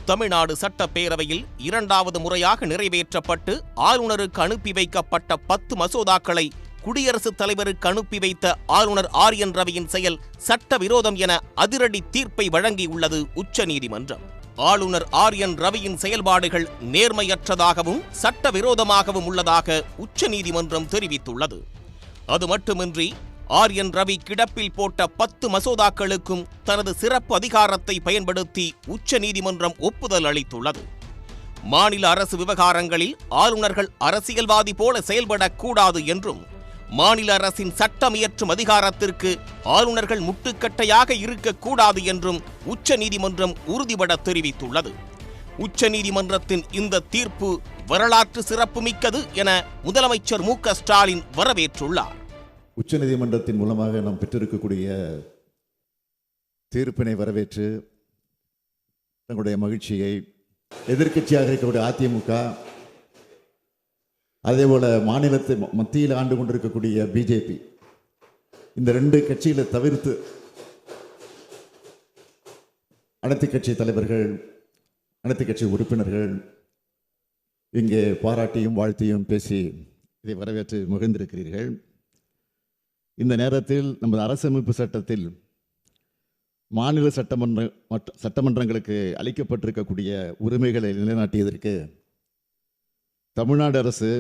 தமிழ்நாடு சட்டப்பேரவையில் இரண்டாவது முறையாக நிறைவேற்றப்பட்டு ஆளுநருக்கு அனுப்பி வைக்கப்பட்ட 10 மசோதாக்களை குடியரசுத் தலைவருக்கு அனுப்பி வைத்த ஆளுநர் ஆர்.என். ரவியின் செயல் சட்டவிரோதம் என அதிரடி தீர்ப்பை வழங்கியுள்ளது உச்சநீதிமன்றம். ஆளுநர் ஆர்.என். ரவியின் செயல்பாடுகள் நேர்மையற்றதாகவும் சட்டவிரோதமாகவும் உள்ளதாக உச்சநீதிமன்றம் தெரிவித்துள்ளது. அது மட்டுமின்றி ஆர்.என். ரவி கிடப்பில் போட்ட 10 மசோதாக்களுக்கும் தனது சிறப்பு அதிகாரத்தை பயன்படுத்தி உச்சநீதிமன்றம் ஒப்புதல் அளித்துள்ளது. மாநில அரசு விவகாரங்களில் ஆளுநர்கள் அரசியல்வாதி போல செயல்படக்கூடாது என்றும், மாநில அரசின் சட்டமியற்றும் அதிகாரத்திற்கு ஆளுநர்கள் முட்டுக்கட்டையாக இருக்கக்கூடாது என்றும் உச்சநீதிமன்றம் உறுதிபட தெரிவித்துள்ளது. உச்சநீதிமன்றத்தின் இந்த தீர்ப்பு வரலாற்று சிறப்புமிக்கது என முதலமைச்சர் மு.க. ஸ்டாலின் வரவேற்றுள்ளார். உச்சநீதிமன்றத்தின் மூலமாக நாம் பெற்றிருக்கக்கூடிய தீர்ப்பினை வரவேற்று தங்களுடைய மகிழ்ச்சியை, எதிர்க்கட்சியாக இருக்கக்கூடிய அதிமுக, அதேபோல மாநிலத்தை மத்தியில் ஆண்டு கொண்டிருக்கக்கூடிய பிஜேபி, இந்த 2 கட்சிகளை தவிர்த்து அனைத்து கட்சி தலைவர்கள், அனைத்து கட்சி உறுப்பினர்கள் இங்கே பாராட்டியும் வாழ்த்தியும் பேசி இதை வரவேற்று மகிழ்ந்திருக்கிறீர்கள். இந்த நேரத்தில் நமது அரசமைப்பு சட்டத்தில் மாநில சட்டமன்றங்களுக்கு அளிக்கப்பட்டிருக்கக்கூடிய உரிமைகளை நிலைநாட்டியதற்கு தமிழ்நாடு அரசு,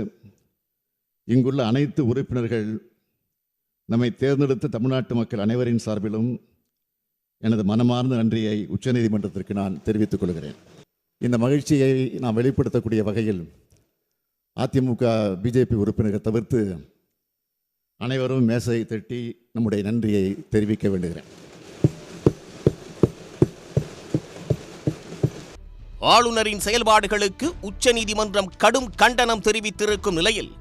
இங்குள்ள அனைத்து உறுப்பினர்கள், நம்மை தேர்ந்தெடுத்த தமிழ்நாட்டு மக்கள் அனைவரின் சார்பிலும் எனது மனமார்ந்த நன்றியை உச்சநீதிமன்றத்திற்கு நான் தெரிவித்துக் கொள்கிறேன். இந்த மகிழ்ச்சியை நாம் வெளிப்படுத்தக்கூடிய வகையில் அதிமுக, பிஜேபி உறுப்பினர்கள் தவிர்த்து அனைவரும் மேசை தட்டி நம்முடைய நன்றியை தெரிவிக்க வேண்டுகிறேன். ஆளுநரின் செயல்பாடுகளுக்கு உச்சநீதிமன்றம் கடும் கண்டனம் தெரிவித்திருக்கும் நிலையில்,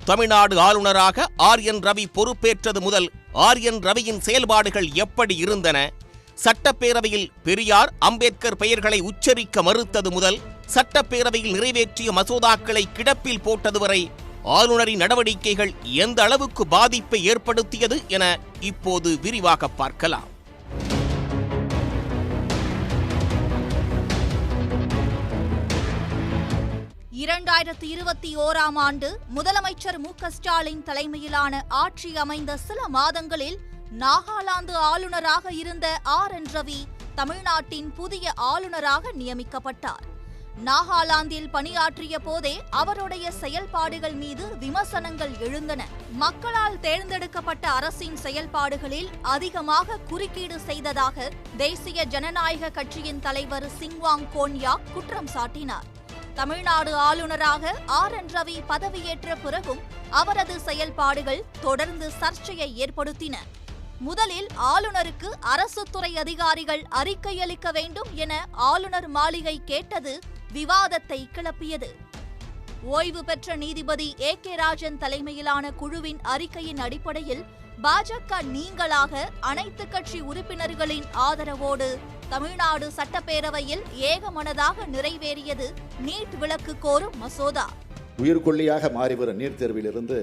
தமிழ்நாடு ஆளுநராக ஆர்.என். ரவி பொறுப்பேற்றது முதல் ஆர்.என். ரவியின் செயல்பாடுகள் எப்படி இருந்தன? சட்டப்பேரவையில் பெரியார், அம்பேத்கர் பெயர்களை உச்சரிக்க மறுத்தது முதல் சட்டப்பேரவையில் நிறைவேற்றிய மசோதாக்களை கிடப்பில் போட்டது வரை ஆளுநரின் நடவடிக்கைகள் எந்த அளவுக்கு பாதிப்பை ஏற்படுத்தியது என இப்போது விரிவாக பார்க்கலாம். ஆண்டு முதலமைச்சர் மு.க. ஸ்டாலின் தலைமையிலான ஆட்சி அமைந்த சில மாதங்களில் நாகாலாந்து ஆளுநராக இருந்த ஆர்.என். ரவி தமிழ்நாட்டின் புதிய ஆளுநராக நியமிக்கப்பட்டார். நாகாலாந்தில் பணியாற்றிய போதே அவருடைய செயல்பாடுகள் மீது விமர்சனங்கள் எழுந்தன. மக்களால் தேர்ந்தெடுக்கப்பட்ட அரசின் செயல்பாடுகளில் அதிகமாக குறுக்கீடு செய்ததாக தேசிய ஜனநாயக கட்சியின் தலைவர் சிங்வாங் கோன்யா குற்றம் சாட்டினார். தமிழ்நாடு ஆளுநராக ஆர்.என். ரவி பதவியேற்ற பிறகும் அவரது செயல்பாடுகள் தொடர்ந்து சர்ச்சையை ஏற்படுத்தின. முதலில் ஆளுநருக்கு அரசு துறை அதிகாரிகள் அறிக்கை அளிக்க வேண்டும் என ஆளுநர் மாளிகை கேட்டது விவாதத்தை கிளப்பியது. ஓய்வு பெற்ற நீதிபதி ஏ.கே. ராஜன் தலைமையிலான குழுவின் அறிக்கையின் அடிப்படையில் பாஜக நீங்களாக அனைத்து கட்சி உறுப்பினர்களின் ஆதரவோடு தமிழ்நாடு சட்டப்பேரவையில் ஏகமனதாக நிறைவேறியது நீட் விலக்கு கோரும் மசோதா. உயிர்கொல்லியாக மாறிவரும் நீட் தேர்விலிருந்து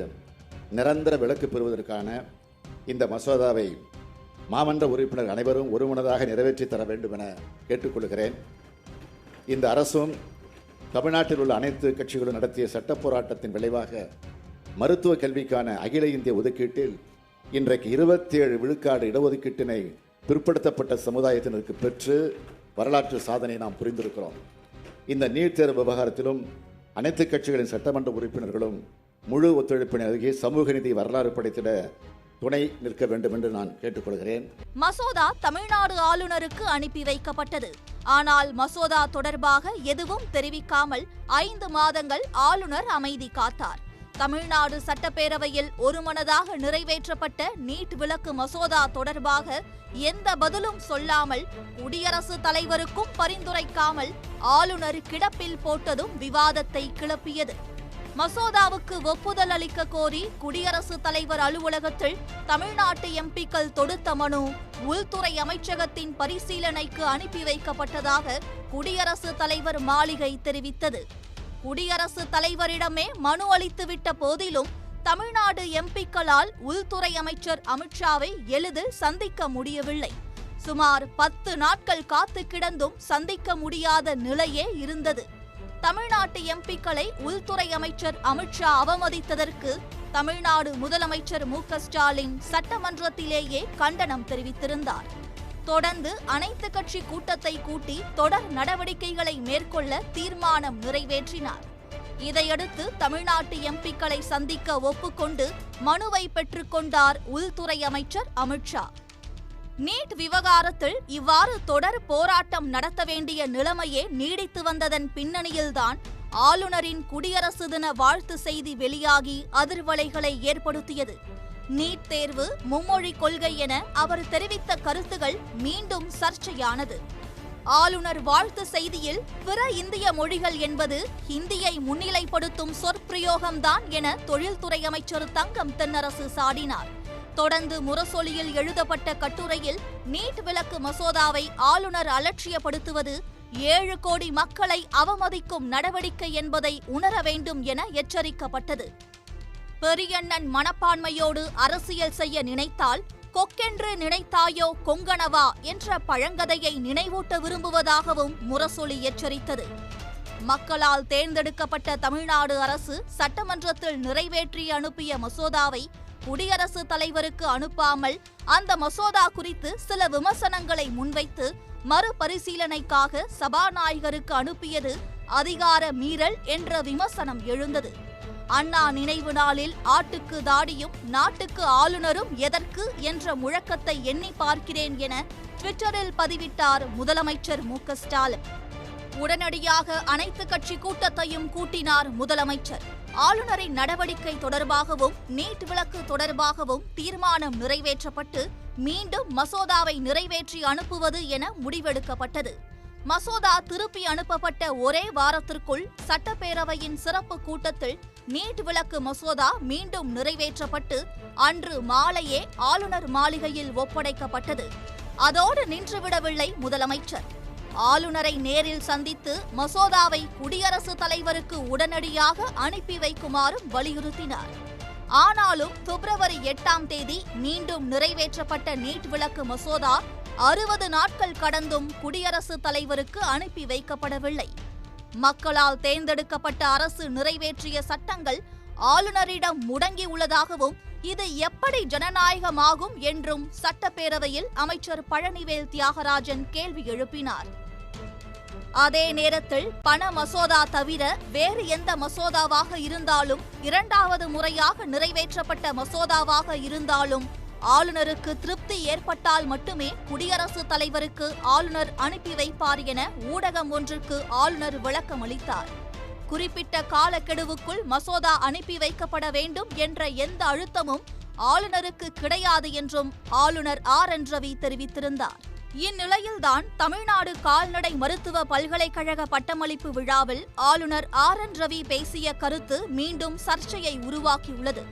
நிரந்தர விலக்கு பெறுவதற்கான இந்த மசோதாவை மாமன்ற உறுப்பினர் அனைவரும் ஒருமனதாக நிறைவேற்றி தர வேண்டும் என கேட்டுக்கொள்கிறேன். இந்த அரசும் தமிழ்நாட்டில் உள்ள அனைத்து கட்சிகளும் நடத்திய சட்ட போராட்டத்தின் விளைவாக மருத்துவ கல்விக்கான அகில இந்திய ஒதுக்கீட்டில் இன்றைக்கு 27 விழுக்காடு இடஒதுக்கீட்டினை பிற்படுத்தப்பட்ட சமுதாயத்தினருக்கு பெற்று வரலாற்று சாதனை நாம் புரிந்திருக்கிறோம். இந்த நீட் தேர்வு விவகாரத்திலும் அனைத்து கட்சிகளின் சட்டமன்ற உறுப்பினர்களும் முழு ஒத்துழைப்பினை அருகே சமூக நீதி வரலாறு படைத்திட துணை நிற்க வேண்டும் என்று நான் கேட்டுக்கொள்கிறேன். மசோதா தமிழ்நாடு ஆளுநருக்கு அனுப்பி வைக்கப்பட்டது. ஆனால் மசோதா தொடர்பாக எதுவும் தெரிவிக்காமல் 5 மாதங்கள் ஆளுநர் அமைதி காத்தார். தமிழ்நாடு சட்டப்பேரவையில் ஒருமனதாக நிறைவேற்றப்பட்ட நீட் விலக்கு மசோதா தொடர்பாக எந்த பதிலும் சொல்லாமல், குடியரசுத் தலைவருக்கும் பரிந்துரைக்காமல் ஆளுநர் கிடப்பில் போட்டதும் விவாதத்தை கிளப்பியது. மசோதாவுக்கு ஒப்புதல் அளிக்க கோரி குடியரசுத் தலைவர் அலுவலகத்தில் தமிழ்நாட்டு எம்பிக்கள் தொடுத்த மனு உள்துறை அமைச்சகத்தின் பரிசீலனைக்கு அனுப்பி வைக்கப்பட்டதாக குடியரசுத் தலைவர் மாளிகை தெரிவித்தது. குடியரசுத் தலைவரிடமே மனு அளித்துவிட்ட போதிலும் தமிழ்நாடு எம்பிக்களால் உள்துறை அமைச்சர் அமித்ஷாவை எளிதில் சந்திக்க முடியவில்லை. சுமார் 10 நாட்கள் காத்து கிடந்தும் சந்திக்க முடியாத நிலையே இருந்தது. தமிழ்நாட்டு எம்பிக்களை உள்துறை அமைச்சர் அமித்ஷா அவமதித்ததற்கு தமிழ்நாடு முதலமைச்சர் மு.க.ஸ்டாலின் சட்டமன்றத்திலேயே கண்டனம் தெரிவித்திருந்தார். தொடர்ந்து அனைத்து கட்சி கூட்டத்தை கூட்டி தொடர் நடவடிக்கைகளை மேற்கொள்ள தீர்மானம் நிறைவேற்றினார். இதையடுத்து தமிழ்நாட்டு எம்பிக்களை சந்திக்க ஒப்புக்கொண்டு மனுவை பெற்றுக்கொண்டார் உள்துறை அமைச்சர் அமித்ஷா. நீட் விவகாரத்தில் இவ்வாறு தொடர் போராட்டம் நடத்த வேண்டிய நிலைமையே நீடித்து வந்ததன் பின்னணியில்தான் ஆளுநரின் குடியரசு தின வாழ்த்து செய்தி வெளியாகி அதிர்வலைகளை ஏற்படுத்தியது. நீட் தேர்வு மும்மொழி கொள்கை என அவர் தெரிவித்த கருத்துகள் மீண்டும் சர்ச்சையானது. ஆளுநர் வாழ்த்து செய்தியில் பிற இந்திய மொழிகள் என்பது ஹிந்தியை முன்னிலைப்படுத்தும் சொற்பிரயோகம்தான் என தொழில்துறை அமைச்சர் தங்கம் தென்னரசு சாடினார். தொடர்ந்து முரசொலியில் எழுதப்பட்ட கட்டுரையில் நீட் விலக்கு மசோதாவை ஆளுநர் அலட்சியப்படுத்துவது 7 கோடி மக்களை அவமதிக்கும் நடவடிக்கை என்பதை உணர வேண்டும் என எச்சரிக்கப்பட்டது. பெரியண்ணன் மனப்பான்மையோடு அரசியல் செய்ய நினைத்தால் கொக்கென்று நினைத்தாயோ கொங்கணவா என்ற பழங்கதையை நினைவூட்ட விரும்புவதாகவும் முரசொலி எச்சரித்தது. மக்களால் தேர்ந்தெடுக்கப்பட்ட தமிழ்நாடு அரசு சட்டமன்றத்தில் நிறைவேற்றி அனுப்பிய மசோதாவை குடியரசுத் தலைவருக்கு அனுப்பாமல் அந்த மசோதா குறித்து சில விமர்சனங்களை முன்வைத்து மறுபரிசீலனைக்காக சபாநாயகருக்கு அனுப்பியது அதிகார மீறல் என்ற விமர்சனம் எழுந்தது. அண்ணா நினைவு நாளில் ஆட்டுக்கு தாடியும் நாட்டுக்கு ஆளுநரும் எதற்கு என்ற முழக்கத்தை எண்ணி பார்க்கிறேன் என ட்விட்டரில் பதிவிட்டார் முதலமைச்சர் மு.க.ஸ்டாலின். உடனடியாக அனைத்து கட்சி கூட்டத்தையும் கூட்டினார் முதலமைச்சர். ஆளுநரின் நடவடிக்கை தொடர்பாகவும் நீட் விலக்கு தொடர்பாகவும் தீர்மானம் நிறைவேற்றப்பட்டு மீண்டும் மசோதாவை நிறைவேற்றி அனுப்புவது என முடிவெடுக்கப்பட்டது. மசோதா திருப்பி அனுப்பப்பட்ட ஒரே வாரத்திற்குள் சட்டப்பேரவையின் சிறப்பு கூட்டத்தில் நீட் விலக்கு மசோதா மீண்டும் நிறைவேற்றப்பட்டு அன்று மாலையே ஆளுநர் மாளிகையில் ஒப்படைக்கப்பட்டது. அதோடு நின்றுவிடவில்லை முதலமைச்சர். ஆளுநரை நேரில் சந்தித்து மசோதாவை குடியரசுத் தலைவருக்கு உடனடியாக அனுப்பி வைக்குமாறும் வலியுறுத்தினார். ஆனாலும் பிப்ரவரி 8ஆம் தேதி மீண்டும் நிறைவேற்றப்பட்ட நீட் விலக்கு மசோதா 60 நாட்கள் கடந்தும் குடியரசுத் தலைவருக்கு அனுப்பி வைக்கப்படவில்லை. மக்களால் தேர்ந்தெடுக்கப்பட்ட அரசு நிறைவேற்றிய சட்டங்கள் ஆளுநரிடம் முடங்கியுள்ளதாகவும் இது எப்படி ஜனநாயகமாகும் என்றும் சட்டப்பேரவையில் அமைச்சர் பழனிவேல் தியாகராஜன் கேள்வி எழுப்பினார். அதே நேரத்தில் பண மசோதா தவிர வேறு எந்த மசோதாவாக இருந்தாலும், 2வது முறையாக நிறைவேற்றப்பட்ட மசோதாவாக இருந்தாலும் ஆளுநருக்கு திருப்தி ஏற்பட்டால் மட்டுமே குடியரசுத் தலைவருக்கு ஆளுநர் அனுப்பி வைப்பார் என ஊடகம் ஒன்றுக்கு ஆளுநர் விளக்கம் அளித்தார். குறிப்பிட்ட காலக்கெடுவுக்குள் மசோதா அனுப்பி வைக்கப்பட வேண்டும் என்ற எந்த அழுத்தமும் ஆளுநருக்கு கிடையாது என்றும் ஆளுநர் ஆர்.என். ரவி தெரிவித்திருந்தார். இந்நிலையில்தான் தமிழ்நாடு கால்நடை மருத்துவ பல்கலைக்கழக பட்டமளிப்பு விழாவில் ஆளுநர் ஆர்.என். ரவி பேசிய கருத்து மீண்டும் சர்ச்சையை உருவாக்கியுள்ளது.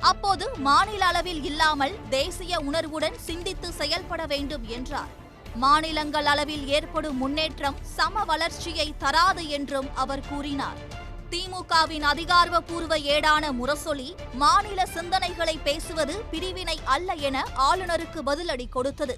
அப்போது மாநில அளவில் இல்லாமல் தேசிய உணர்வுடன் சிந்தித்து செயல்பட வேண்டும் என்றார். மாநிலங்கள் அளவில் ஏற்படும் முன்னேற்றம் சம வளர்ச்சியை தராது என்றும் அவர் கூறினார். திமுகவின் அதிகாரப்பூர்வ ஏடான முரசொலி மாநில சிந்தனைகளை பேசுவது பிரிவினை அல்ல என ஆளுநருக்கு பதிலடி கொடுத்தது.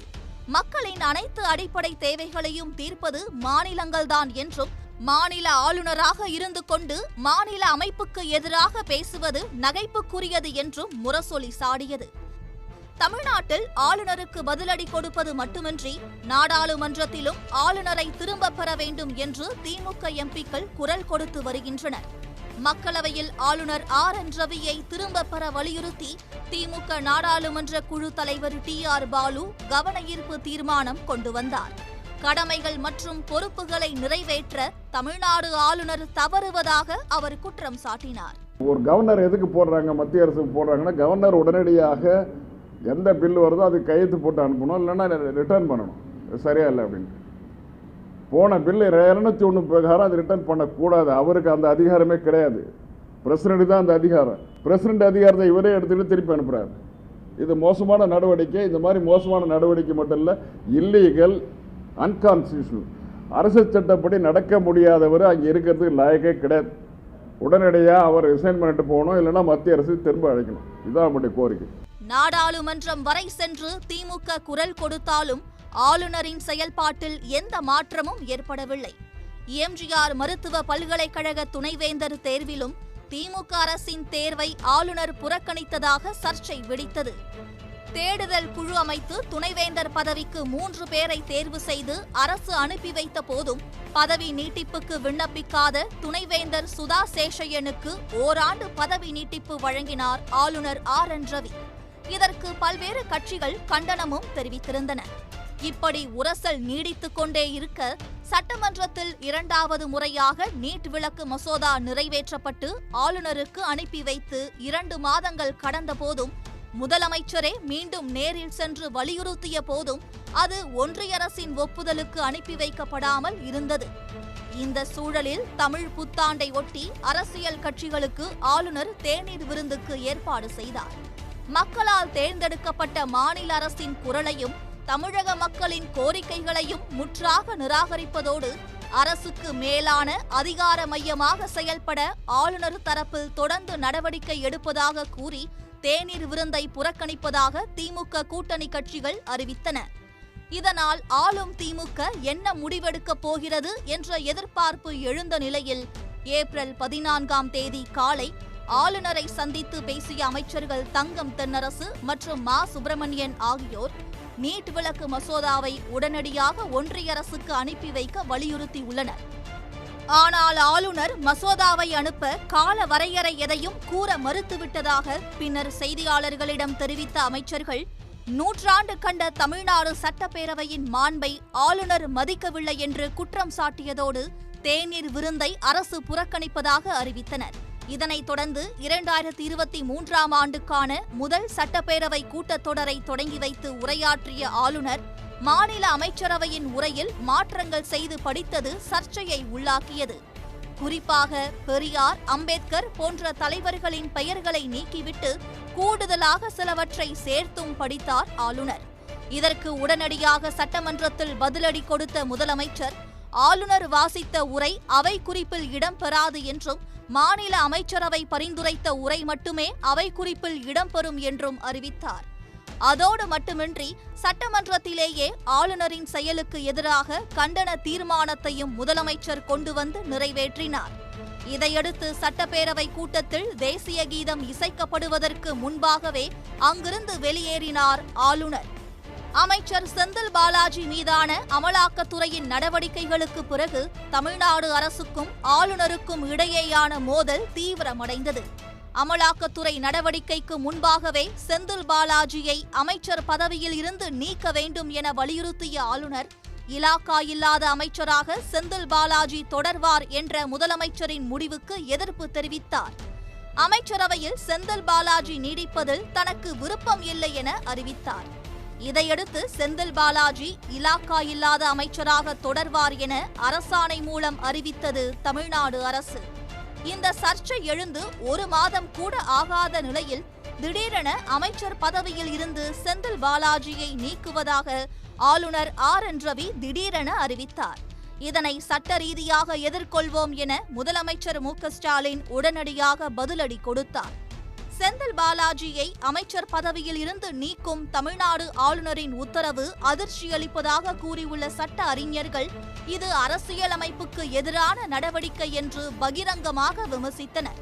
மக்களின் அனைத்து அடிப்படை தேவைகளையும் தீர்ப்பது மாநிலங்கள்தான் என்றும், மாநில ஆளுநராக இருந்து கொண்டு மாநில அமைப்புக்கு எதிராக பேசுவது நகைப்புக்குரியது என்றும் முரசொலி சாடியது. தமிழ்நாட்டில் ஆளுநருக்கு பதிலடி கொடுப்பது மட்டுமின்றி நாடாளுமன்றத்திலும் ஆளுநரை திரும்பப் பெற வேண்டும் என்று திமுக எம்பிக்கள் குரல் கொடுத்து வருகின்றனர். மக்களவையில் ஆளுநர் ஆர்.என். ரவியை திரும்பப் பெற வலியுறுத்தி திமுக நாடாளுமன்ற குழு தலைவர் டி.ஆர். பாலு கவன ஈர்ப்பு தீர்மானம் கொண்டு வந்தார். கடமைகள் மற்றும் பொறுப்புகளை நிறைவேற்ற தமிழ்நாடு ஆளுநர் தவறுவதாக அவர் குற்றம் சாட்டினார். ஒரு கவர்னர் எதுக்கு போடுறாங்க, மத்திய அரசு போடுறாங்கன்னா, கவர்னர் உடனடியாக எந்த பில் வருதோ அது கையெழுத்து போட்டு அனுப்பணும், இல்லைன்னா ரிட்டர்ன் பண்ணணும். சரியா இல்லை அப்படின்ட்டு போன பில்லு 201 பிரகாரம் அது ரிட்டர்ன் பண்ணக்கூடாது. அவருக்கு அந்த அதிகாரமே கிடையாது. பிரசிடென்ட் தான் அந்த அதிகாரம். பிரசிடென்ட் அதிகாரத்தை இவரே எடுத்துகிட்டு திருப்பி அனுப்புகிறார். இது மோசமான நடவடிக்கை. இந்த மாதிரி மோசமான நடவடிக்கை மட்டும் இல்லை, இல்லீகல், அன்கான்ஸ்டியூஷனல். அரசு சட்டப்படி நடக்க முடியாதவர் அங்கே இருக்கிறதுக்கு லாயக்கே கிடையாது. உடனடியாக அவர் ரிசைன் பண்ணிட்டு போகணும், இல்லைன்னா மத்திய அரசு திரும்ப அழைக்கணும். இதுதான் நம்முடைய கோரிக்கை. நாடாளுமன்றம் வரை சென்று திமுக குரல் கொடுத்தாலும் ஆளுநரின் செயல்பாட்டில் எந்த மாற்றமும் ஏற்படவில்லை. எம்ஜிஆர் மருத்துவ பல்கலைக்கழக துணைவேந்தர் தேர்விலும் திமுக அரசின் தேர்வை ஆளுநர் புறக்கணித்ததாக சர்ச்சை வெடித்தது. தேடுதல் குழு அமைத்து துணைவேந்தர் பதவிக்கு 3 பேரை தேர்வு செய்து அரசு அனுப்பி வைத்த போதும் பதவி நீட்டிப்புக்கு விண்ணப்பிக்காத துணைவேந்தர் சுதா சேஷையனுக்கு ஓராண்டு பதவி நீட்டிப்பு வழங்கினார் ஆளுநர் RN ரவி. இதற்கு பல்வேறு கட்சிகள் கண்டனமும் தெரிவித்திருந்தன. இப்படி உரசல் நீடித்துக் கொண்டே இருக்க சட்டமன்றத்தில் 2வது முறையாக நீட் விலக்கு மசோதா நிறைவேற்றப்பட்டு ஆளுநருக்கு அனுப்பி வைத்து 2 மாதங்கள் கடந்த போதும் முதலமைச்சரே மீண்டும் நேரில் சென்று வலியுறுத்திய போதும் அது ஒன்றிய அரசின் ஒப்புதலுக்கு அனுப்பி வைக்கப்படாமல் இருந்தது. இந்த சூழலில் தமிழ் புத்தாண்டை ஒட்டி அரசியல் கட்சிகளுக்கு ஆளுநர் தேநீர் விருந்துக்கு ஏற்பாடு செய்தார். மக்களால் தேர்ந்தெடுக்கப்பட்ட மாநில அரசின் குரலையும் தமிழக மக்களின் கோரிக்கைகளையும் முற்றாக நிராகரிப்பதோடு அரசுக்கு மேலான அதிகார மையமாக செயல்பட ஆளுநர் தரப்பில் தொடர்ந்து நடவடிக்கை எடுப்பதாக கூறி தேநீர் விருந்தை புறக்கணிப்பதாக திமுக கூட்டணி கட்சிகள் அறிவித்தன. இதனால் ஆளும் திமுக என்ன முடிவெடுக்கப் போகிறது என்ற எதிர்பார்ப்பு எழுந்த நிலையில் ஏப்ரல் 14ஆம் தேதி காலை ஆளுநரை சந்தித்து பேசிய அமைச்சர்கள் தங்கம் தென்னரசு மற்றும் மா சுப்பிரமணியன் ஆகியோர் நீட் விலக்கு மசோதாவை உடனடியாக ஒன்றிய அரசுக்கு அனுப்பி வைக்க வலியுறுத்தியுள்ளனர். ஆனால் ஆளுநர் மசோதாவை அனுப்ப கால வரையறை எதையும் கூற மறுத்துவிட்டதாக பின்னர் செய்தியாளர்களிடம் தெரிவித்த அமைச்சர்கள், நூற்றாண்டு கண்ட தமிழ்நாடு சட்டப்பேரவையின் மாண்பை ஆளுநர் மதிக்கவில்லை என்று குற்றம் சாட்டியதோடு தேநீர் விருந்தை அரசு புறக்கணிப்பதாக அறிவித்தனர். இதனைத் தொடர்ந்து 2023ஆம் ஆண்டுக்கான முதல் சட்டப்பேரவை கூட்டத்தொடரை தொடங்கி வைத்து உரையாற்றிய ஆளுநர் மாநில அமைச்சரவையின் உரையில் மாற்றங்கள் செய்து படித்தது சர்ச்சையை உள்ளாக்கியது. குறிப்பாக பெரியார், அம்பேத்கர் போன்ற தலைவர்களின் பெயர்களை நீக்கிவிட்டு கூடுதலாக சிலவற்றை சேர்த்தும் படித்தார் ஆளுநர். இதற்கு உடனடியாக சட்டமன்றத்தில் பதிலடி கொடுத்த முதலமைச்சர், ஆளுநர் வாசித்த உரை அவை குறிப்பில் இடம்பெறாது என்றும் மாநில அமைச்சரவை பரிந்துரைத்த உரை மட்டுமே அவை குறிப்பில் இடம்பெறும் என்றும் அறிவித்தார். அதோடு மட்டுமின்றி சட்டமன்றத்திலேயே ஆளுநரின் செயலுக்கு எதிராக கண்டன தீர்மானத்தையும் முதலமைச்சர் கொண்டு வந்து நிறைவேற்றினார். இதையடுத்து சட்டப்பேரவை கூட்டத்தில் தேசிய கீதம் இசைக்கப்படுவதற்கு முன்பாகவே அங்கிருந்து வெளியேறினார் ஆளுநர். அமைச்சர் செந்தில் பாலாஜி மீதான அமலாக்கத்துறையின் நடவடிக்கைகளுக்கு பிறகு தமிழ்நாடு அரசுக்கும் ஆளுநருக்கும் இடையேயான மோதல் தீவிரமடைந்தது. அமலாக்கத்துறை நடவடிக்கைக்கு முன்பாகவே செந்தில் பாலாஜியை அமைச்சர் பதவியில் இருந்து நீக்க வேண்டும் என வலியுறுத்திய ஆளுநர், இலாக்கா இல்லாத அமைச்சராக செந்தில் பாலாஜி தொடர்வார் என்ற முதலமைச்சரின் முடிவுக்கு எதிர்ப்பு தெரிவித்தார். அமைச்சரவையில் செந்தில் பாலாஜி நீடிப்பதில் தனக்கு விருப்பம் இல்லை என அறிவித்தார். இதையடுத்து செந்தில் பாலாஜி இலாக்கா இல்லாத அமைச்சராக தொடர்வார் என அரசாணை மூலம் அறிவித்தது தமிழ்நாடு அரசு. இந்த சர்ச்சை எழுந்து 1 மாதம் கூட ஆகாத நிலையில் திடீரென அமைச்சர் பதவியில் இருந்து செந்தில் பாலாஜியை நீக்குவதாக ஆளுநர் RN ரவி திடீரென அறிவித்தார். இதனை சட்ட ரீதியாக எதிர்கொள்வோம் என முதலமைச்சர் மு.க.ஸ்டாலின் உடனடியாக பதிலடி கொடுத்தார். செந்தில் பாலாஜியை அமைச்சர் பதவியில் இருந்து நீக்கும் தமிழ்நாடு ஆளுநரின் உத்தரவு அதிர்ச்சியளிப்பதாக கூறியுள்ள சட்ட அறிஞர்கள் இது அரசியலமைப்புக்கு எதிரான நடவடிக்கை என்று பகிரங்கமாக விமர்சித்தனர்.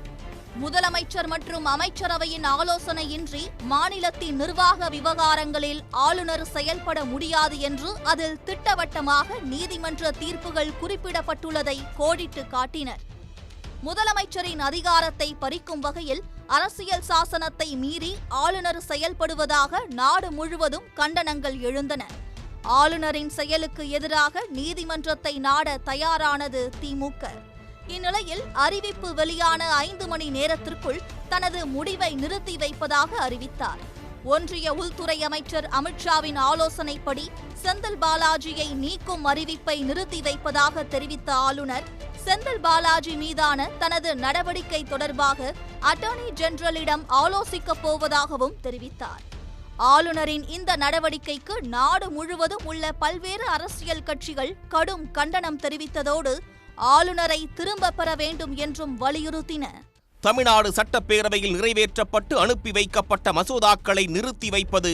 முதலமைச்சர் மற்றும் அமைச்சரவையின் ஆலோசனையின்றி மாநிலத்தின் நிர்வாக விவகாரங்களில் ஆளுநர் செயல்பட முடியாது என்று அதில் திட்டவட்டமாக நீதிமன்ற தீர்ப்புகள் குறிப்பிடப்பட்டுள்ளதை கோடிட்டு காட்டினர். முதலமைச்சரின் அதிகாரத்தை பறிக்கும் வகையில் அரசியல் சாசனத்தை மீறி ஆளுநர் செயல்படுவதாக நாடு முழுவதும் கண்டனங்கள் எழுந்தன. ஆளுநரின் செயலுக்கு எதிராக நீதிமன்றத்தை நாட தயாரானது திமுக. இந்நிலையில் அறிவிப்பு வெளியான 5 மணி நேரத்திற்குள் தனது முடிவை நிறுத்தி வைப்பதாக அறிவித்தார். ஒன்றிய உள்துறை அமைச்சர் அமித்ஷாவின் ஆலோசனைப்படி செந்தில் பாலாஜியை நீக்கும் அறிவிப்பை நிறுத்தி வைப்பதாக தெரிவித்த ஆளுநர், செந்தில் பாலாஜி மீதான தனது நடவடிக்கை தொடர்பாக அட்டர்னி ஜெனரலிடம் ஆலோசிக்கப் போவதாகவும் தெரிவித்தார். ஆளுநரின் இந்த நடவடிக்கைக்கு நாடு முழுவதும் உள்ள பல்வேறு அரசியல் கட்சிகள் கடும் கண்டனம் தெரிவித்ததோடு ஆளுநரை திரும்பப் பெற வேண்டும் என்றும் வலியுறுத்தின. தமிழ்நாடு சட்டப்பேரவையில் நிறைவேற்றப்பட்டு அனுப்பி வைக்கப்பட்ட மசோதாக்களை நிறுத்தி வைப்பது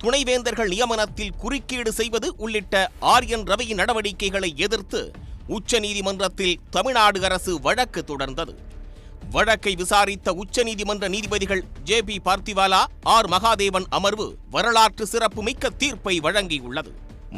துணைவேந்தர்கள் நியமனத்தில் குறுக்கீடு செய்வது உள்ளிட்ட ஆர்.என். ரவியின் நடவடிக்கைகளை எதிர்த்து உச்சநீதிமன்றத்தில் தமிழ்நாடு அரசு வழக்கு தொடர்ந்தது. வழக்கை விசாரித்த உச்சநீதிமன்ற நீதிபதிகள் ஜே.பி. பார்த்திவாலா, ஆர். மகாதேவன் அமர்வு வரலாற்று சிறப்புமிக்க தீர்ப்பை வழங்கியுள்ளது.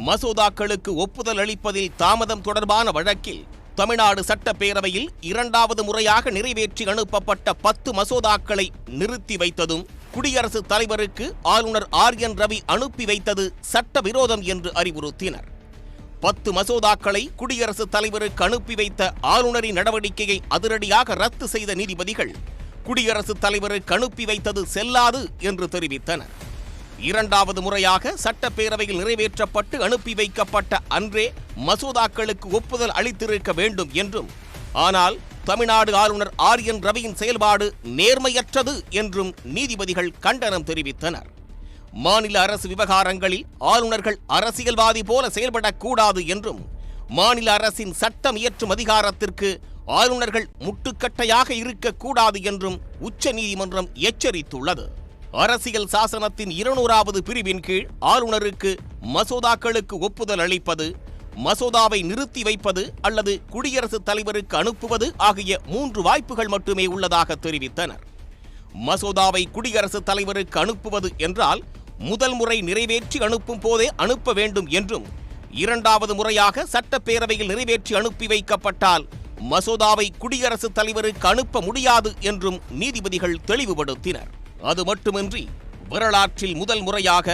மசோதாக்களுக்கு ஒப்புதல் அளிப்பதில் தாமதம் தொடர்பான வழக்கில் தமிழ்நாடு சட்டப்பேரவையில் 2வது முறையாக நிறைவேற்றி அனுப்பப்பட்ட 10 மசோதாக்களை நிறுத்தி வைத்ததும், குடியரசுத் தலைவருக்கு ஆளுநர் ஆர்.என். ரவி அனுப்பி வைத்தது சட்டவிரோதம் என்று அறிவுறுத்தினர். 10 மசோதாக்களை குடியரசுத் தலைவருக்கு அனுப்பி வைத்த ஆளுநரின் நடவடிக்கையை அதிரடியாக ரத்து செய்த நீதிபதிகள் குடியரசுத் தலைவருக்கு அனுப்பி வைத்தது செல்லாது என்று தெரிவித்தனர். 2வது முறையாக சட்டப்பேரவையில் நிறைவேற்றப்பட்டு அனுப்பி வைக்கப்பட்ட அன்றே மசோதாக்களுக்கு ஒப்புதல் அளித்திருக்க வேண்டும் என்றும், ஆனால் தமிழ்நாடு ஆளுநர் ஆர்.என். ரவியின் செயல்பாடு நேர்மையற்றது என்றும் நீதிபதிகள் கண்டனம் தெரிவித்தனர். மாநில அரசு விவகாரங்களில் ஆளுநர்கள் அரசியல்வாதி போல செயல்படக்கூடாது என்றும், மாநில அரசின் சட்டம் இயற்றும் அதிகாரத்திற்கு ஆளுநர்கள் முட்டுக்கட்டையாக இருக்கக்கூடாது என்றும் உச்சநீதிமன்றம் எச்சரித்துள்ளது. அரசியல் சாசனத்தின் 200வது பிரிவின் கீழ் ஆளுநருக்கு மசோதாக்களுக்கு ஒப்புதல் அளிப்பது, மசோதாவை நிறுத்தி வைப்பது அல்லது குடியரசுத் தலைவருக்கு அனுப்புவது ஆகிய 3 வாய்ப்புகள் மட்டுமே உள்ளதாக தெரிவித்தனர். மசோதாவை குடியரசுத் தலைவருக்கு அனுப்புவது என்றால் முதல் முறை நிறைவேற்றி அனுப்பும் போதே அனுப்ப வேண்டும் என்றும், 2வது முறையாக சட்டப்பேரவையில் நிறைவேற்றி அனுப்பி வைக்கப்பட்டால் மசோதாவை குடியரசுத் தலைவருக்கு அனுப்ப முடியாது என்றும் நீதிபதிகள் தெளிவுபடுத்தினர். அது மட்டுமின்றி வரலாற்றில் முதல் முறையாக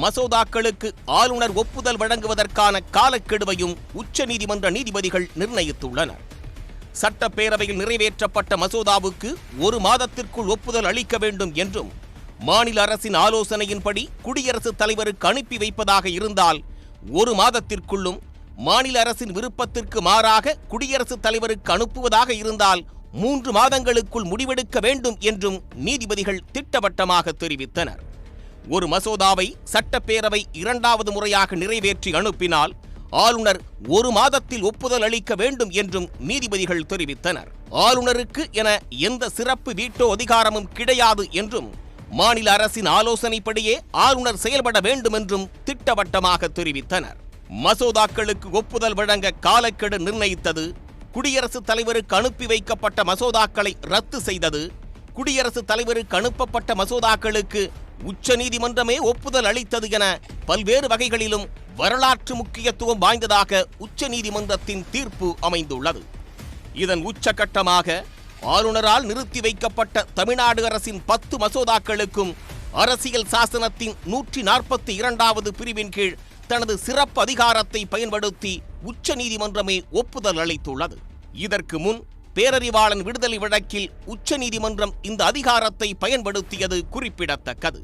மசோதாக்களுக்கு ஆளுநர் ஒப்புதல் வழங்குவதற்கான காலக்கெடுவையும் உச்சநீதிமன்ற நீதிபதிகள் நிர்ணயித்துள்ளனர். சட்டப்பேரவையில் நிறைவேற்றப்பட்ட மசோதாவுக்கு 1 மாதத்திற்குள் ஒப்புதல் அளிக்க வேண்டும் என்றும், மாநில அரசின் ஆலோசனையின்படி குடியரசுத் தலைவருக்கு அனுப்பி வைப்பதாக இருந்தால் 1 மாதத்திற்குள்ளும், மாநில அரசின் விருப்பத்திற்கு மாறாக குடியரசுத் தலைவருக்கு அனுப்புவதாக இருந்தால் 3 மாதங்களுக்குள் முடிவெடுக்க வேண்டும் என்றும் நீதிபதிகள் திட்டவட்டமாக தெரிவித்தனர். ஒரு மசோதாவை சட்டப்பேரவை 2வது முறையாக நிறைவேற்றி அனுப்பினால் ஆளுநர் 1 மாதத்தில் ஒப்புதல் அளிக்க வேண்டும் என்றும் நீதிபதிகள் தெரிவித்தனர். ஆளுநருக்கு என எந்த சிறப்பு வீட்டோ அதிகாரமும் கிடையாது என்றும், மாநில அரசின் ஆலோசனைப்படியே ஆளுநர் செயல்பட வேண்டும் என்றும் திட்டவட்டமாக தெரிவித்தனர். மசோதாக்களுக்கு ஒப்புதல் வழங்க காலக்கெடு நிர்ணயித்தது, குடியரசுத் தலைவருக்கு அனுப்பி வைக்கப்பட்ட மசோதாக்களை ரத்து செய்தது, குடியரசுத் தலைவருக்கு அனுப்பப்பட்ட மசோதாக்களுக்கு உச்சநீதிமன்றமே ஒப்புதல் அளித்தது என பல்வேறு வகைகளிலும் வரலாற்று முக்கியத்துவம் வாய்ந்ததாக உச்சநீதிமன்றத்தின் தீர்ப்பு அமைந்துள்ளது. இதன் உச்சகட்டமாக ஆளுநரால் நிறுத்தி வைக்கப்பட்ட தமிழ்நாடு அரசின் 10 மசோதாக்களுக்கும் அரசியல் சாசனத்தின் 142வது பிரிவின் கீழ் தனது சிறப்பு அதிகாரத்தை பயன்படுத்தி உச்சநீதிமன்றமே ஒப்புதல் அளித்துள்ளது. இதற்கு முன் பேரறிவாளன் விடுதலை வழக்கில் உச்சநீதிமன்றம் இந்த அதிகாரத்தை பயன்படுத்தியது குறிப்பிடத்தக்கது.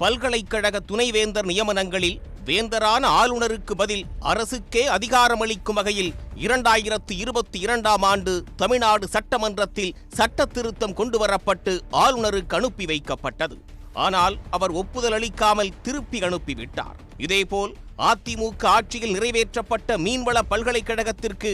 பல்கலைக்கழக துணைவேந்தர் நியமனங்களில் வேந்தரான ஆளுநருக்கு பதில் அரசுக்கே அதிகாரமளிக்கும் வகையில் 2022ஆம் ஆண்டு தமிழ்நாடு சட்டமன்றத்தில் சட்ட திருத்தம் கொண்டுவரப்பட்டு ஆளுநருக்கு அனுப்பி வைக்கப்பட்டது. ஆனால் அவர் ஒப்புதல் அளிக்காமல் திருப்பி அனுப்பிவிட்டார். இதேபோல் அதிமுக ஆட்சியில் நிறைவேற்றப்பட்ட மீன்வள பல்கலைக்கழகத்திற்கு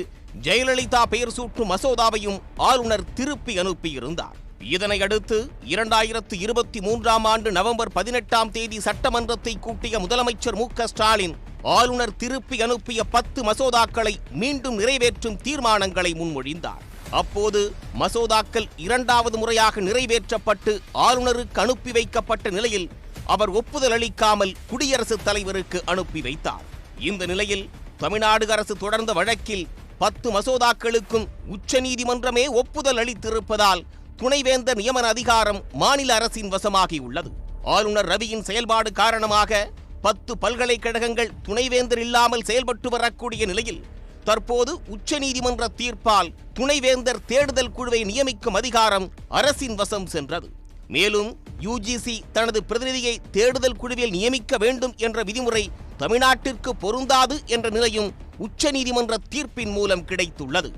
ஜெயலலிதா பெயர் சூட்டும் மசோதாவையும் ஆளுநர் திருப்பி அனுப்பியிருந்தார். இதனையடுத்து 2023ஆம் ஆண்டு நவம்பர் 18ஆம் தேதி சட்டமன்றத்தை கூட்டிய முதலமைச்சர் மு.க. ஸ்டாலின் ஆளுநர் திருப்பி அனுப்பிய 10 மசோதாக்களை மீண்டும் நிறைவேற்றும் தீர்மானங்களை முன்மொழிந்தார். அப்போது மசோதாக்கள் 2வது முறையாக நிறைவேற்றப்பட்டு ஆளுநருக்கு அனுப்பி வைக்கப்பட்ட நிலையில் அவர் ஒப்புதல் அளிக்காமல் குடியரசுத் தலைவருக்கு அனுப்பி வைத்தார். இந்த நிலையில் தமிழ்நாடு அரசு தொடர்ந்த வழக்கில் 10 மசோதாக்களுக்கும் உச்சநீதிமன்றமே ஒப்புதல் அளித்திருப்பதால் துணைவேந்தர் நியமன அதிகாரம் மாநில அரசின் வசமாகியுள்ளது. ஆளுநர் ரவியின் செயல்பாடு காரணமாக 10 பல்கலைக்கழகங்கள் துணைவேந்தர் இல்லாமல் செயல்பட்டு வரக்கூடிய நிலையில் தற்போது உச்சநீதிமன்ற தீர்ப்பால் துணைவேந்தர் தேடுதல் குழுவை நியமிக்கும் அதிகாரம் அரசின் வசம் சென்றது. மேலும் யுஜிசி தனது பிரதிநிதியை தேடுதல் குழுவில் நியமிக்க வேண்டும் என்ற விதிமுறை தமிழ்நாட்டிற்கு பொருந்தாது என்ற நிலையும் உச்சநீதிமன்ற தீர்ப்பின் மூலம் கிடைத்துள்ளது.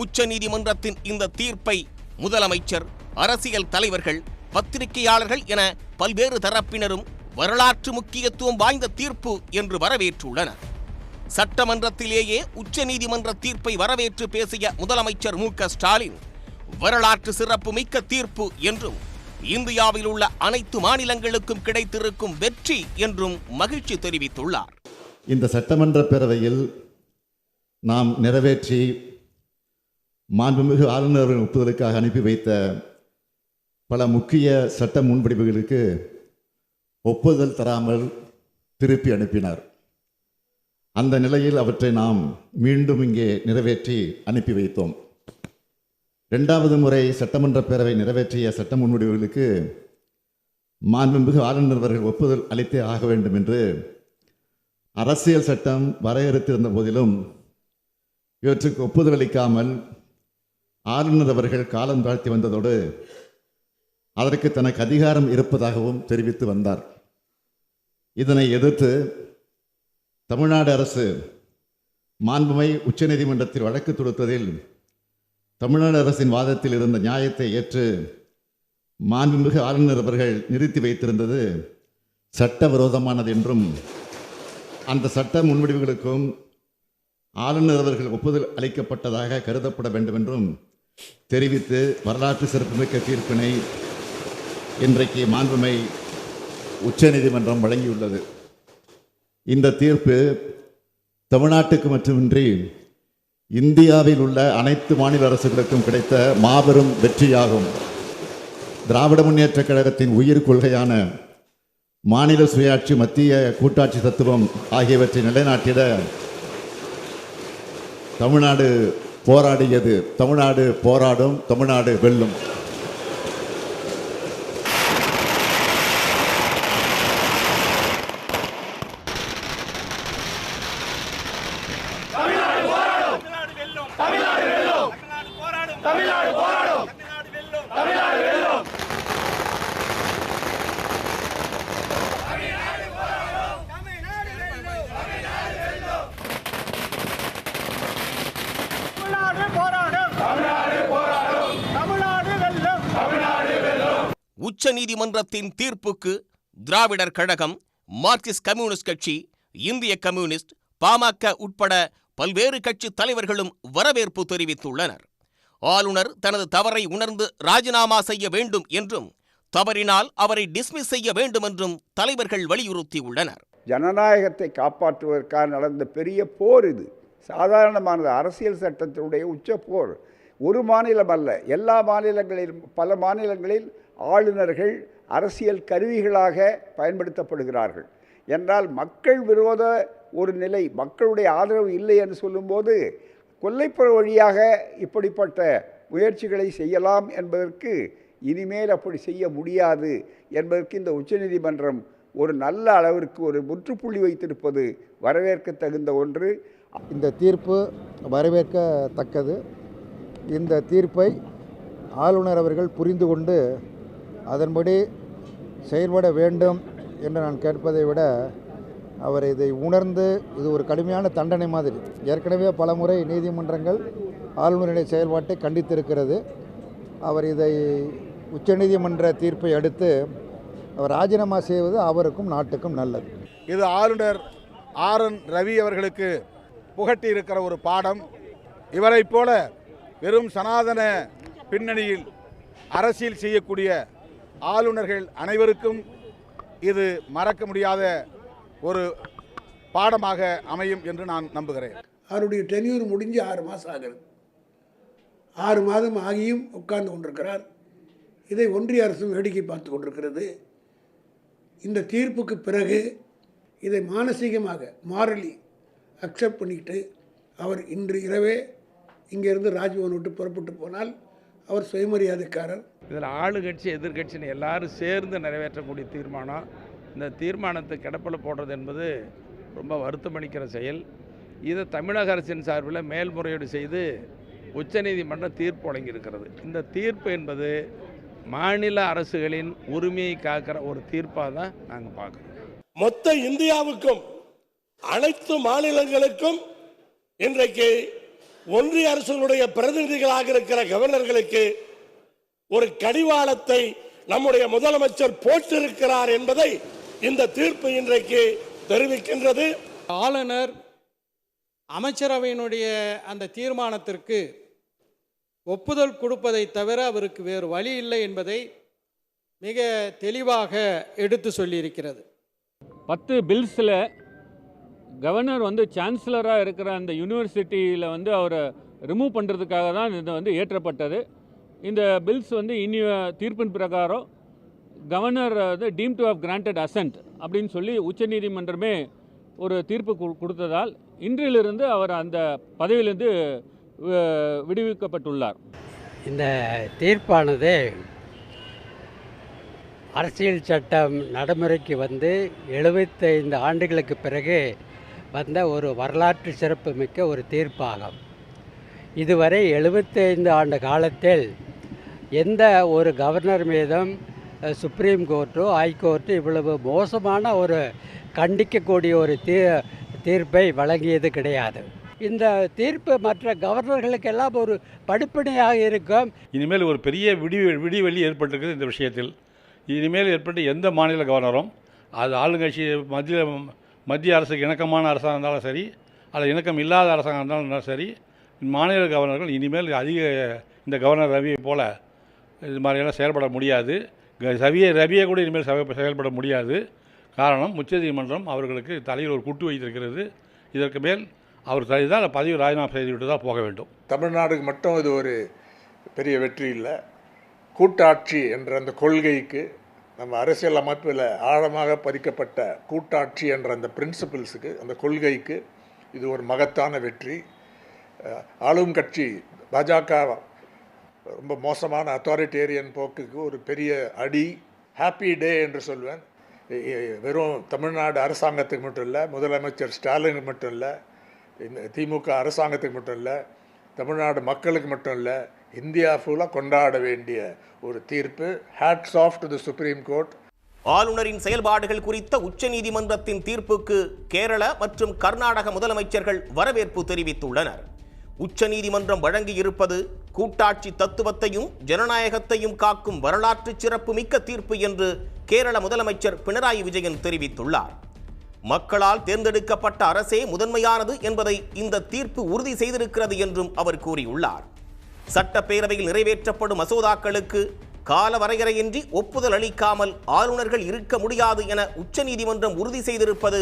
உச்சநீதிமன்றத்தின் இந்த தீர்ப்பை முதலமைச்சர், அரசியல் தலைவர்கள், பத்திரிகையாளர்கள் என பல்வேறு தரப்பினரும் வரலாற்று முக்கியத்துவம் வாய்ந்த தீர்ப்பு என்று வரவேற்றுள்ளனர். சட்டமன்றத்திலேயே உச்சநீதிமன்ற தீர்ப்பை வரவேற்று பேசிய முதலமைச்சர் மு.க. ஸ்டாலின் வரலாற்று சிறப்பு மிக்க தீர்ப்பு என்றும் இந்தியாவில் உள்ள அனைத்து மாநிலங்களுக்கும் கிடைத்திருக்கும் வெற்றி என்றும் மகிழ்ச்சி தெரிவித்துள்ளார். இந்த சட்டமன்ற பேரவையில் நாம் நிறைவேற்றி மாண்புமிகு ஆளுநரின் ஒப்புதலுக்காக அனுப்பி வைத்த பல முக்கிய சட்ட முன்வடிவுகளுக்கு ஒப்புதல் தராமல் திருப்பி அனுப்பினார். அந்த நிலையில் அவற்றை நாம் மீண்டும் இங்கே நிறைவேற்றி அனுப்பி வைத்தோம். 2வது முறை சட்டமன்ற பேரவை நிறைவேற்றிய சட்ட முன்வடிவுகளுக்கு மாண்புமிகு ஆளுநர் அவர்கள் ஒப்புதல் அளித்தே ஆக வேண்டும் என்று அரசியல் சட்டம் வரையறுத்திருந்த போதிலும் இவற்றுக்கு ஒப்புதல் அளிக்காமல் ஆளுநர் அவர்கள் காலம் தாழ்த்தி வந்ததோடு அதற்கு தனக்கு அதிகாரம் இருப்பதாகவும் தெரிவித்து வந்தார். இதனை எதிர்த்து தமிழ்நாடு அரசு மாண்புமை உச்சநீதிமன்றத்தில் வழக்கு தொடுத்ததில் தமிழ்நாடு அரசின் வாதத்தில் இருந்த நியாயத்தை ஏற்று மாண்புமிகு ஆளுநர் அவர்கள் நிறுத்தி வைத்திருந்தது சட்டவிரோதமானது என்றும் அந்த சட்ட முன்வடிவுகளுக்கும் ஆளுநர் அவர்கள் ஒப்புதல் அளிக்கப்பட்டதாக கருதப்பட வேண்டும் என்றும் தெரிவித்து வரலாற்று சிறப்புமிக்க தீர்ப்பினை இன்றைக்கு மாண்புமை உச்சநீதிமன்றம் வழங்கியுள்ளது. இந்த தீர்ப்பு தமிழ்நாட்டுக்கு மட்டுமின்றி இந்தியாவில் உள்ள அனைத்து மாநில அரசுகளுக்கும் கிடைத்த மாபெரும் வெற்றியாகும். திராவிட முன்னேற்றக் கழகத்தின் உயிர் கொள்கையான மாநில சுயாட்சி, மத்திய கூட்டாட்சி தத்துவம் ஆகியவற்றை நிலைநாட்டிட தமிழ்நாடு போராடியது. தமிழ்நாடு போராடும், தமிழ்நாடு வெல்லும். உச்ச நீதிமன்றத்தின் தீர்ப்புக்கு திராவிடர் கழகம், மார்க்சிஸ்ட் கம்யூனிஸ்ட் கட்சி, இந்திய கம்யூனிஸ்ட், பாமக உட்பட பல்வேறு கட்சி தலைவர்களும் வரவேற்பு தெரிவித்துள்ளனர். ஆளுநர் தனது தவறை உணர்ந்து ராஜினாமா செய்ய வேண்டும் என்றும், தவறினால் அவரை டிஸ்மிஸ் செய்ய வேண்டும் என்றும் தலைவர்கள் வலியுறுத்தியுள்ளனர். ஜனநாயகத்தை காப்பாற்றுவதற்காக நடந்த பெரிய போர் இது. சாதாரணமானது. அரசியல் சட்டத்தினுடைய உச்ச போர். ஒரு மாநிலம் அல்ல, எல்லா மாநிலங்களிலும் பல மாநிலங்களில் ஆளுநர்கள் அரசியல் கருவிகளாக பயன்படுத்தப்படுகிறார்கள். என்றால் மக்கள் விரோத ஒரு நிலை, மக்களுடைய ஆதரவு இல்லை என்று சொல்லும்போது கொல்லைப்புற வழியாக இப்படிப்பட்ட முயற்சிகளை செய்யலாம் என்பதற்கு இனிமேல் அப்படி செய்ய முடியாது என்பதற்கு இந்த உச்சநீதிமன்றம் ஒரு நல்ல அளவிற்கு ஒரு முற்றுப்புள்ளி வைத்திருப்பது வரவேற்க தகுந்த ஒன்று. இந்த தீர்ப்பு வரவேற்கத்தக்கது. இந்த தீர்ப்பை ஆளுநர் அவர்கள் புரிந்து கொண்டு அதன்படி செயல்பட வேண்டும் என்று நான் கேட்பதை விட அவர் இதை உணர்ந்து, இது ஒரு கடுமையான தண்டனை மாதிரி. ஏற்கனவே பல முறை நீதிமன்றங்கள் ஆளுநருடைய செயல்பாட்டை கண்டித்திருக்கிறது. அவர் இதை உச்சநீதிமன்ற தீர்ப்பை அடுத்து அவர் ராஜினாமா செய்வது அவருக்கும் நாட்டுக்கும் நல்லது. இது ஆளுநர் ஆர்.என். ரவி அவர்களுக்கு புகட்டி இருக்கிற ஒரு பாடம். இவரைப் போல வெறும் சனாதன பின்னணியில் அரசியல் செய்யக்கூடிய ஆளுநர்கள் அனைவருக்கும் இது மறக்க முடியாத ஒரு பாடமாக அமையும் என்று நான் நம்புகிறேன். அவருடைய டென்யூர் முடிஞ்சு 6 மாதம் ஆகிறது. 6 மாதம் ஆகியும் உட்கார்ந்து கொண்டிருக்கிறார். இதை ஒன்றிய அரசும் வேடிக்கை பார்த்து கொண்டிருக்கிறது. இந்த தீர்ப்புக்கு பிறகு இதை மானசீகமாக மாரலி அக்செப்ட் பண்ணிட்டு அவர் இன்று இரவே இங்கேருந்து ராஜ்பவன் விட்டு புறப்பட்டு போனால் அவர் சுயமரியாதைக்காரர். இதில் ஆளுங்கட்சி எதிர்கட்சின்னு எல்லாரும் சேர்ந்து நிறைவேற்றக்கூடிய தீர்மானம். இந்த தீர்மானத்தை கிடப்பில் போடுறது என்பது ரொம்ப வருத்தமளிக்கிற செயல். இதை தமிழக அரசின் சார்பில் மேல்முறையீடு செய்து உச்சநீதிமன்றம் தீர்ப்பு வழங்கியிருக்கிறது. இந்த தீர்ப்பு என்பது மாநில அரசுகளின் உரிமையை காக்கிற ஒரு தீர்ப்பாக தான் நாங்கள் பார்க்குறோம். மொத்த இந்தியாவுக்கும் அனைத்து மாநிலங்களுக்கும் இன்றைக்கு ஒன்றிய அரசுடைய பிரதிநிதிகளாக இருக்கிற கவர்னர்களுக்கு ஒரு கடிவாளத்தை நம்முடைய முதலமைச்சர் போட்டிருக்கிறார் என்பதை இந்த தீர்ப்பு இன்றைக்கு தெரிவிக்கின்றது. ஆளுநர் அமைச்சரவையினுடைய அந்த தீர்மானத்திற்கு ஒப்புதல் கொடுப்பதை தவிர அவருக்கு வேறு வழி இல்லை என்பதை மிக தெளிவாக எடுத்து சொல்லியிருக்கிறது. 10 பில்ஸில் கவர்னர் சான்சலராக இருக்கிற அந்த யூனிவர்சிட்டியில் அவரை ரிமூவ் பண்ணுறதுக்காக தான் இது ஏற்றப்பட்டது. இந்த பில்ஸ் இனி தீர்ப்பின் பிரகாரம் governor deemed to have granted assent அப்படின்னு சொல்லி உச்சநீதிமன்றமே ஒரு தீர்ப்பு கொடுத்ததால் இன்றிலிருந்து அவர் அந்த பதவியிலிருந்து விடுவிக்கப்பட்டுள்ளார். இந்த தீர்ப்பானது அரசியல் சட்டம் நடைமுறைக்கு 75 ஆண்டுகளுக்கு பிறகு வந்த ஒரு வரலாற்று சிறப்புமிக்க ஒரு தீர்ப்பாகும். இதுவரை 75 ஆண்டு காலத்தில் எந்த ஒரு கவர்னர் மீதும் சுப்ரீம் கோர்ட்டோ ஹைகோர்ட்டோ இவ்வளவு மோசமான ஒரு கண்டிக்கக்கூடிய ஒரு தீர்ப்பை வழங்கியது கிடையாது. இந்த தீர்ப்பு மற்ற கவர்னர்களுக்கெல்லாம் ஒரு படிப்பினையாக இருக்கும். இனிமேல் ஒரு பெரிய விடிவெளி ஏற்பட்டிருக்குது இந்த விஷயத்தில். இனிமேல் ஏற்பட்டு எந்த மாநில கவர்னரும் அது ஆளுங்கட்சி மத்திய அரசுக்கு இணக்கமான அரசாங்கம் இருந்தாலும் சரி, அல்லது இணக்கம் இல்லாத அரசாங்கம் இருந்தாலும் சரி, மாநில கவர்னர்கள் இனிமேல் அதிக இந்த கவர்னர் ரவியை போல் இது மாதிரியெல்லாம் செயல்பட முடியாது. ரவியை கூட இனிமேல் செயல்பட முடியாது. காரணம், உச்சநீதிமன்றம் அவர்களுக்கு தலையில் ஒரு குட்டு வைத்திருக்கிறது. இதற்கு மேல் அவர் தான் பதவி ராஜினாமா செய்துவிட்டு தான் போக வேண்டும். தமிழ்நாடுக்கு மட்டும் இது ஒரு பெரிய வெற்றி இல்லை. கூட்டாட்சி என்ற அந்த கொள்கைக்கு, நம்ம அரசியல் அமைப்பில் ஆழமாக பதிக்கப்பட்ட கூட்டாட்சி என்ற அந்த பிரின்சிபிள்ஸுக்கு, அந்த கொள்கைக்கு இது ஒரு மகத்தான வெற்றி. ஆளும் கட்சி பாஜக ரொம்ப மோசமான அத்தாரிட்டேரியன் போக்குக்கு ஒரு பெரிய அடி. ஹாப்பி டே என்று சொல்வேன். வெறும் தமிழ்நாடு அரசாங்கத்துக்கு மட்டும் இல்லை, முதலமைச்சர் ஸ்டாலினுக்கு மட்டும் இல்லை, இந்த திமுக அரசாங்கத்துக்கு மட்டும் இல்லை, தமிழ்நாடு மக்களுக்கு மட்டும் இல்லை, இந்தியா ஃபுல்லாக கொண்டாட வேண்டிய ஒரு தீர்ப்பு. Hats off to the supreme court. ஆளுநரின் செயல்பாடுகள் குறித்த உச்சநீதிமன்றத்தின் தீர்ப்புக்கு கேரள மற்றும் கர்நாடக முதலமைச்சர்கள் வரவேற்பு தெரிவித்துள்ளனர். உச்சநீதிமன்றம் வழங்கியிருப்பது கூட்டாட்சி தத்துவத்தையும் ஜனநாயகத்தையும் காக்கும் வரலாற்று சிறப்பு மிக்க தீர்ப்பு என்று கேரள முதலமைச்சர் பினராயி விஜயன் தெரிவித்துள்ளார். மக்களால் தேர்ந்தெடுக்கப்பட்ட அரசே முதன்மையானது என்பதை இந்த தீர்ப்பு உறுதி செய்திருக்கிறது என்றும் அவர் கூறியுள்ளார். சட்டப்பேரவையில் நிறைவேற்றப்படும் மசோதாக்களுக்கு கால வரையறையின்றி ஒப்புதல் அளிக்காமல் ஆளுநர்கள் இருக்க முடியாது என உச்சநீதிமன்றம் உறுதி செய்திருப்பது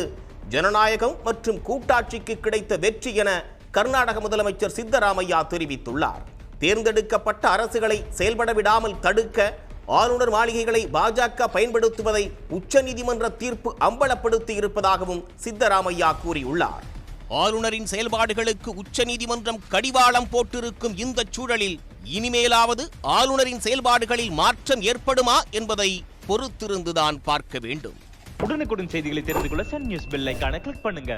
ஜனநாயகம் மற்றும் கூட்டாட்சிக்கு கிடைத்த வெற்றி என கர்நாடக முதலமைச்சர் சித்தராமையா தெரிவித்துள்ளார். தேர்ந்தெடுக்கப்பட்ட அரசுகளை செயல்பட விடாமல் தடுக்க ஆளுநர் மாளிகைகளை பாஜக பயன்படுத்துவதை உச்சநீதிமன்ற தீர்ப்பு அம்பலப்படுத்தி இருப்பதாகவும் சித்தராமையா கூறியுள்ளார். ஆளுநரின் செயல்பாடுகளுக்கு உச்சநீதிமன்றம் கடிவாளம் போட்டிருக்கும் இந்த சூழலில் இனிமேலாவது ஆளுநரின் செயல்பாடுகளில் மாற்றம் ஏற்படுமா என்பதை பொறுத்திருந்துதான் பார்க்க வேண்டும். உடனுக்குடன் செய்திகளை தெரிந்து கொள்ள சன் நியூஸ் பெல் ஐகானை கிளிக் பண்ணுங்க.